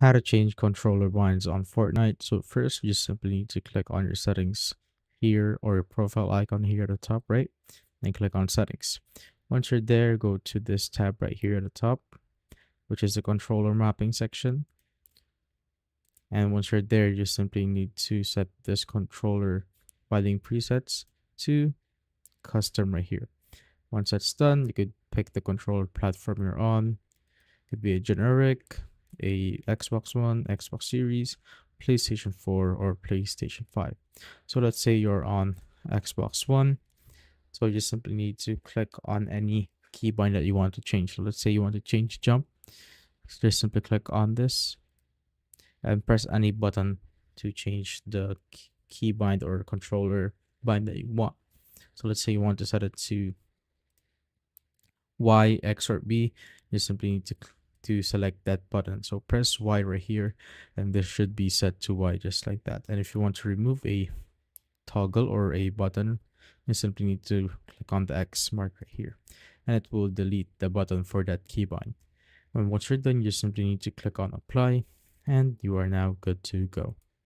How to change controller binds on Fortnite. So first, you just simply need to click on your settings here, or your profile icon here at the top right, and click on settings. Once you're there, go to this tab right here at the top, which is the controller mapping section. And once you're there, you simply need to set this controller binding presets to custom right here. Once that's done, you could pick the controller platform you're on. It could be a generic, a Xbox One, Xbox Series, PlayStation 4, or PlayStation 5. So let's say you're on Xbox One. So you just simply need to click on any keybind that you want to change. So let's say you want to change jump. So just simply click on this and press any button to change the keybind or controller bind that you want. So let's say you want to set it to Y, X, or B. You simply need to select that button. So press Y right here, and this should be set to Y just like that. And if you want to remove a toggle or a button, you simply need to click on the X mark right here, and it will delete the button for that keybind. And once you're done, you simply need to click on apply, and you are now good to go.